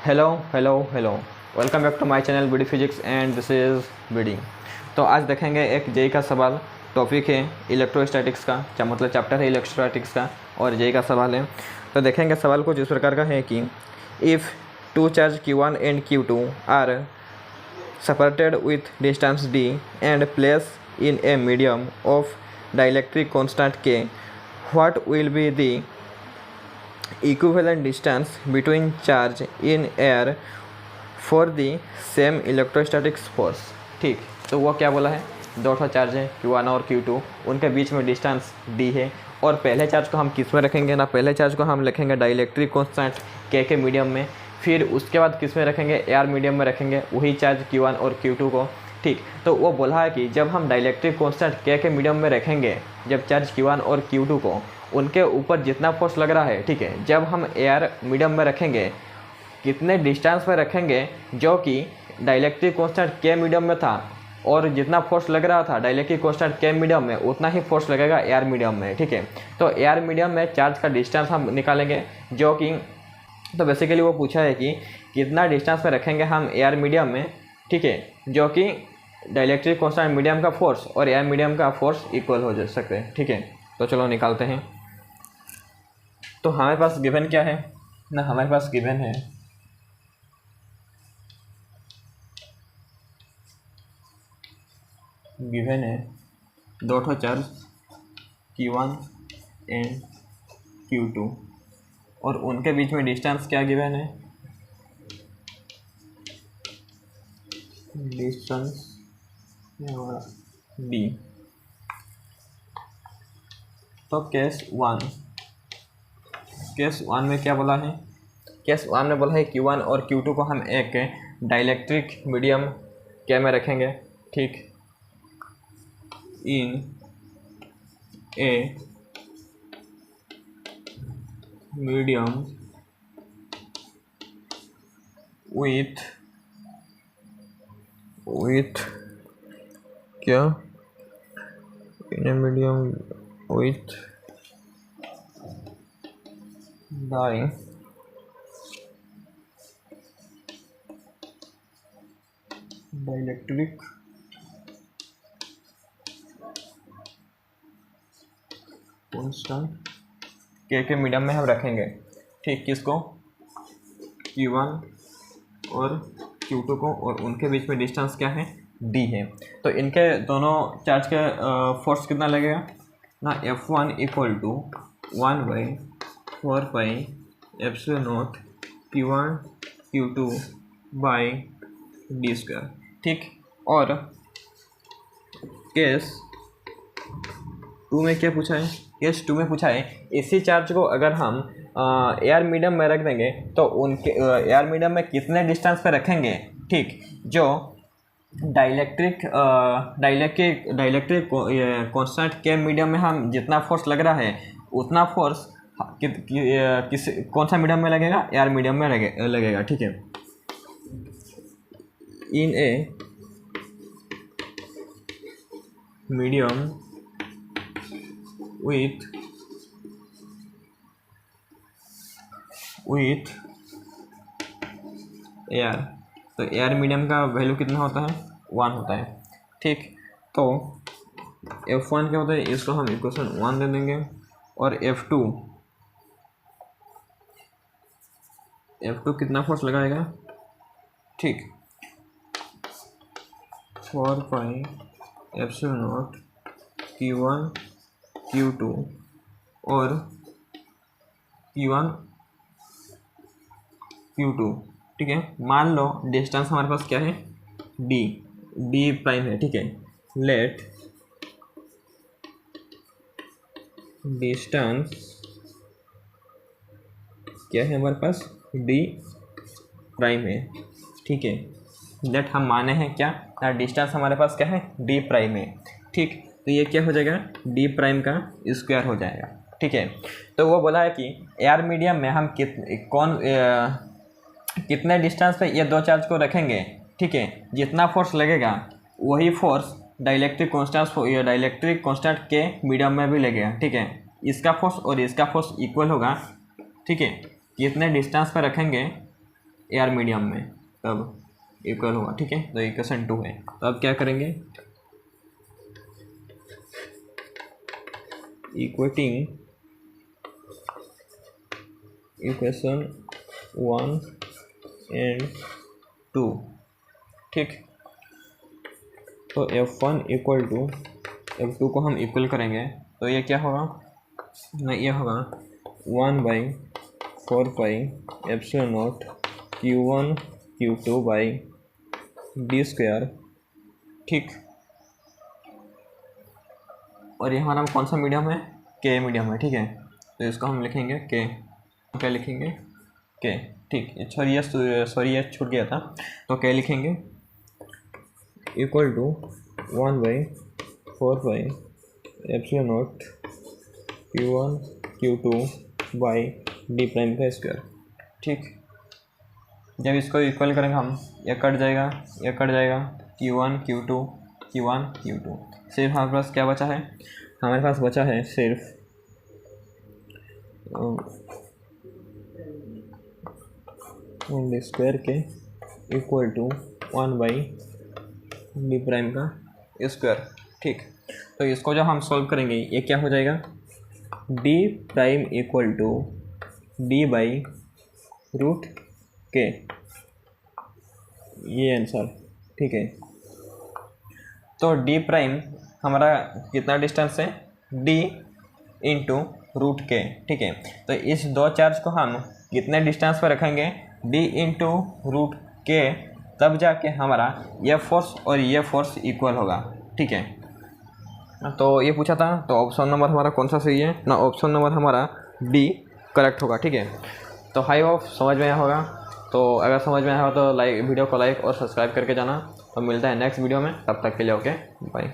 Hello hello hello, welcome back to my channel BD physics and this is BD. तो आज देखेंगे एक JEE का सवाल। टॉपिक है इलेक्ट्रोस्टैटिक्स का, मतलब चैप्टर है इलेक्ट्रोस्टैटिक्स का और जेई का सवाल है। तो देखेंगे सवाल कुछ इस प्रकार का है कि if two charge Q1 and Q2 are separated with distance d and placed in a medium of dielectric constant k, what will be the equivalent distance between charge in air for the same electrostatic force। ठीक, तो वो क्या बोला है, दो ठो charge है Q1 और Q2, उनके बीच में डिस्टेंस d है और पहले चार्ज को हम किस में रखेंगे ना, पहले चार्ज को हम लिखेंगे डाइलेक्ट्रिक कांस्टेंट k के मीडियम में, फिर उसके बाद किस में रखेंगे, एयर मीडियम में रखेंगे वही चार्ज Q1 और Q2 को। ठीक, तो वो बोला है कि जब हम डाइलेक्ट्रिक कांस्टेंट k के मीडियम में रखेंगे, जब चार्ज Q1 और Q2 को, उनके ऊपर जितना फोर्स लग रहा है, ठीक है, जब हम एयर मीडियम में रखेंगे कितने डिस्टेंस पे रखेंगे, जो कि डाइलेक्ट्रिक कांस्टेंट k मीडियम में था, और जितना फोर्स लग रहा था डाइलेक्ट्रिक कांस्टेंट k मीडियम में उतना ही फोर्स लगेगा एयर मीडियम में। ठीक है, तो एयर मीडियम में चार्ज का डिस्टेंस हम निकालेंगे, जो कि तो बेसिकली वो पूछा है कि कितना डिस्टेंस पे रखेंगे हम एयर मीडियम में, ठीक है, जो कि डाइलेक्ट्रिक कांस्टेंट मीडियम का फोर्स और एयर मीडियम का फोर्स इक्वल हो जा सकते हैं। ठीक है, तो चलो निकालते हैं। तो हमारे पास गिवन क्या है ना, हमारे पास गिवन है दो ठो चार्ज Q1 एंड Q2 और उनके बीच में डिस्टेंस क्या गिवन है, डिस्टेंस d। तो केस वन में क्या बोला है, केस वन में बोला है Q1 और Q2 को हम एक डाइलेक्ट्रिक मीडियम K में रखेंगे। ठीक, इन ए मीडियम विथ क्या, in a medium with dielectric constant K के मीडियम में हम रखेंगे। ठीक, किसको, Q1 और Q2 को, और उनके बीच में डिस्टेंस क्या है, d है। तो इनके दोनों चार्ज के फोर्स कितना लगेगा ना, F1 equal to 1/4 pi epsilon naught Q1 Q2 by d square. ठीक, और केस 2 में क्या पूछा है, केस 2 में पूछा है इसी चार्ज को अगर हम एयर मीडियम में रख देंगे तो उनके एयर मीडियम में कितने डिस्टेंस पे रखेंगे। ठीक, जो डाइलेक्ट्रिक कांस्टेंट के मीडियम में हम जितना फोर्स लग रहा है उतना फोर्स किस कौन सा मीडियम में लगेगा, एयर मीडियम में लगेगा। ठीक है, इन ए मीडियम विथ एयर, तो एयर मीडियम का वैल्यू कितना होता है, 1 होता है। ठीक, तो F1 क्या होता है, इसको हम इक्वेशन 1 दे देंगे, और F2 कितना फोर्स लगाएगा, ठीक, 4 पाई एप्सिलॉन नॉट Q1 Q2 और Q1 Q2। ठीक है, मान लो डिस्टेंस हमारे पास क्या है, d प्राइम है। ठीक है, लेट डिस्टेंस क्या है हमारे पास, d प्राइम है। ठीक है, लेट हम माने हैं क्या, डिस्टेंस हमारे पास क्या है, d प्राइम है। ठीक, तो ये क्या हो जाएगा, d प्राइम का स्क्वायर हो जाएगा। ठीक है, तो वो बोला है कि एयर मीडियम में हम कितने डिस्टेंस पे ये दो चार्ज को रखेंगे। ठीक है, जितना फोर्स लगेगा वही फोर्स डाइलेक्ट्रिक कांस्टेंट के मीडियम में भी लगेगा। ठीक है, इसका फोर्स और इसका फोर्स इक्वल होगा। ठीक है, कितने डिस्टेंस पे रखेंगे एयर मीडियम में, तब इक्वल होगा। ठीक है, तो इक्वेशन 2 है। तो अब क्या करेंगे, इक्वेटिंग इक्वेशन 1 एंड 2। ठीक, तो F1 इक्वल टू F2 को हम इक्वल करेंगे तो ये क्या होगा ना, ये होगा 1/4πε0 Q1 Q2 by D square. ठीक, और ये हमारा कौन सा मीडियम है, के मीडियम है। ठीक है, तो इसको हम लिखेंगे के, क्या लिखेंगे के। ठीक, सॉरी ये छूट गया था, तो के लिखेंगे equal to 1/4πε0 Q1 Q2 by D prime का स्क्वायर। ठीक, जब इसको इक्वल करेंगे हम, ये कट जाएगा, ये कट जाएगा, Q1 Q2 Q1 Q2। सिर्फ हमारे पास क्या बचा है, हमारे पास बचा है सिर्फ डी स्क्वायर के इक्वल टू 1/डी प्राइम का स्क्वायर। ठीक, तो इसको जब हम सॉल्व करेंगे ये क्या हो जाएगा, D prime equal to D by root K, ये आंसर। ठीक है, तो डी प्राइम हमारा कितना डिस्टेंस है, डी इंटू रूट के। ठीक है, तो इस दो चार्ज को हम कितने डिस्टेंस पर रखेंगे, डी इंटू रूट के, तब जाके हमारा ये फोर्स और ये फोर्स इक्वल होगा। ठीक है, तो ये पूछा था, तो ऑप्शन नंबर हमारा कौन सा सही है ना, ऑप्शन नंबर हमारा डी करेक्ट होगा। ठीक है, तो हाई होप समझ में आया होगा। तो अगर समझ में आया हो तो वीडियो को लाइक और सब्सक्राइब करके जाना। तो मिलता है नेक्स्ट वीडियो में, तब तक के लिए ओके बाय।